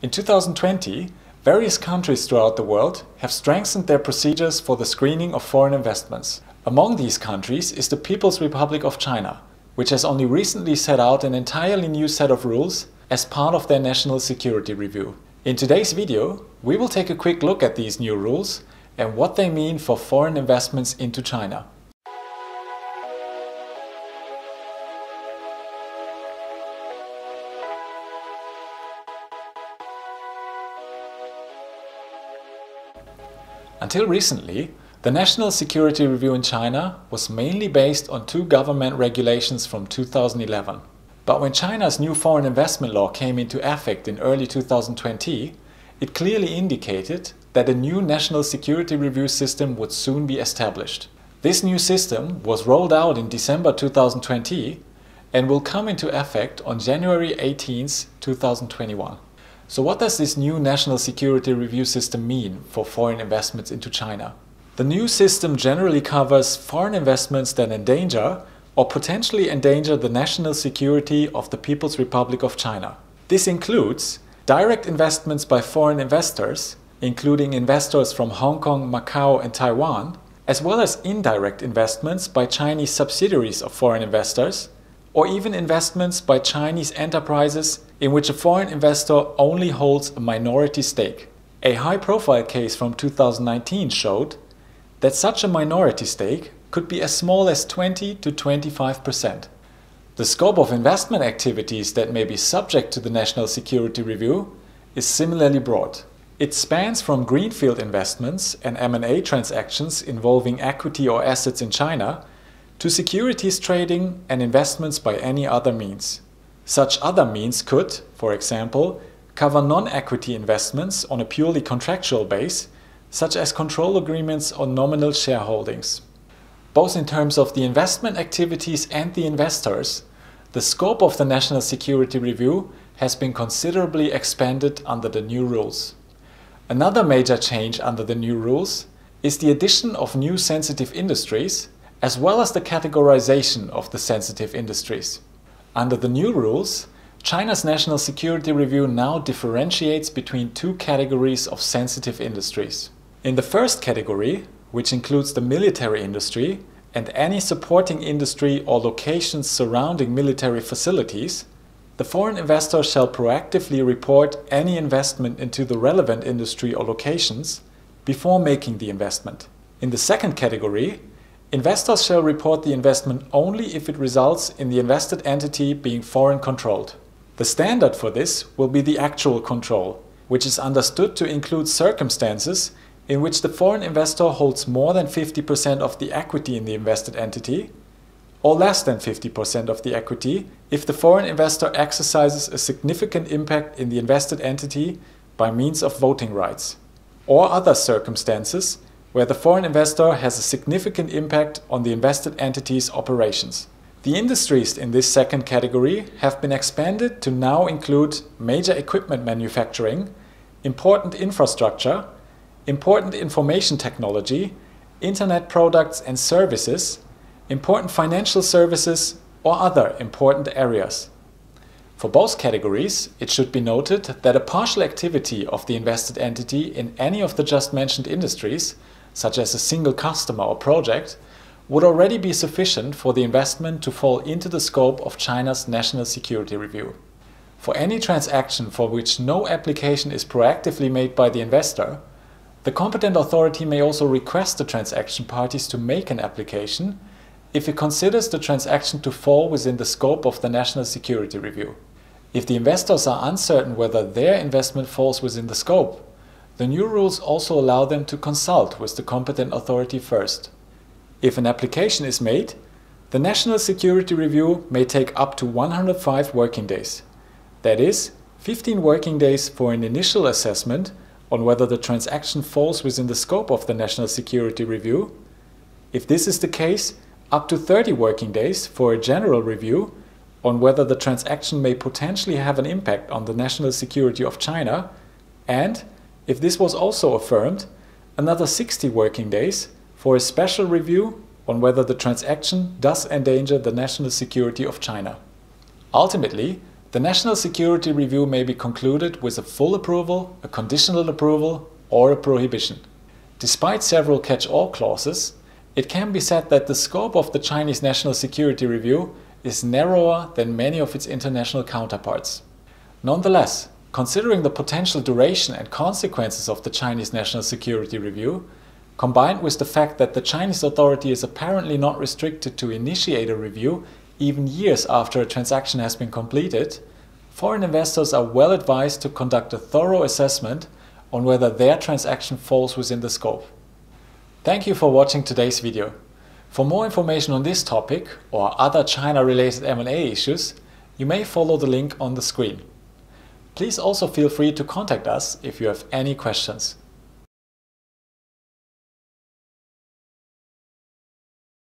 In 2020, various countries throughout the world have strengthened their procedures for the screening of foreign investments. Among these countries is the People's Republic of China, which has only recently set out an entirely new set of rules as part of their national security review. In today's video, we will take a quick look at these new rules and what they mean for foreign investments into China. Until recently, the National Security Review in China was mainly based on two government regulations from 2011. But when China's new foreign investment law came into effect in early 2020, it clearly indicated that a new National Security Review system would soon be established. This new system was rolled out in December 2020 and will come into effect on January 18, 2021. So what does this new National Security Review system mean for foreign investments into China? The new system generally covers foreign investments that endanger or potentially endanger the national security of the People's Republic of China. This includes direct investments by foreign investors, including investors from Hong Kong, Macau and Taiwan, as well as indirect investments by Chinese subsidiaries of foreign investors, or even investments by Chinese enterprises in which a foreign investor only holds a minority stake. A high-profile case from 2019 showed that such a minority stake could be as small as 20 to 25%. The scope of investment activities that may be subject to the National Security Review is similarly broad. It spans from greenfield investments and M&A transactions involving equity or assets in China to securities trading and investments by any other means. Such other means could, for example, cover non-equity investments on a purely contractual base, such as control agreements or nominal shareholdings. Both in terms of the investment activities and the investors, the scope of the National Security Review has been considerably expanded under the new rules. Another major change under the new rules is the addition of new sensitive industries, as well as the categorization of the sensitive industries. Under the new rules, China's National Security Review now differentiates between two categories of sensitive industries. In the first category, which includes the military industry and any supporting industry or locations surrounding military facilities, the foreign investor shall proactively report any investment into the relevant industry or locations before making the investment. In the second category, investors shall report the investment only if it results in the invested entity being foreign controlled. The standard for this will be the actual control, which is understood to include circumstances in which the foreign investor holds more than 50% of the equity in the invested entity, or less than 50% of the equity if the foreign investor exercises a significant impact in the invested entity by means of voting rights, or other circumstances where the foreign investor has a significant impact on the invested entity's operations. The industries in this second category have been expanded to now include major equipment manufacturing, important infrastructure, important information technology, internet products and services, important financial services, or other important areas. For both categories, it should be noted that a partial activity of the invested entity in any of the just mentioned industries, such as a single customer or project, would already be sufficient for the investment to fall into the scope of China's National Security Review. For any transaction for which no application is proactively made by the investor, the competent authority may also request the transaction parties to make an application if it considers the transaction to fall within the scope of the National Security Review. If the investors are uncertain whether their investment falls within the scope, the new rules also allow them to consult with the competent authority first. If an application is made, the National Security Review may take up to 105 working days. That is, 15 working days for an initial assessment on whether the transaction falls within the scope of the National Security Review. If this is the case, up to 30 working days for a general review on whether the transaction may potentially have an impact on the national security of China, and, if this was also affirmed, another 60 working days for a special review on whether the transaction does endanger the national security of China. Ultimately, The National Security Review may be concluded with a full approval, a conditional approval, or a prohibition. Despite several catch-all clauses, it can be said that the scope of the Chinese National Security Review is narrower than many of its international counterparts. Nonetheless, considering the potential duration and consequences of the Chinese National Security Review, combined with the fact that the Chinese authority is apparently not restricted to initiate a review even years after a transaction has been completed, foreign investors are well advised to conduct a thorough assessment on whether their transaction falls within the scope. Thank you for watching today's video. For more information on this topic or other China-related M&A issues, you may follow the link on the screen. Please also feel free to contact us if you have any questions.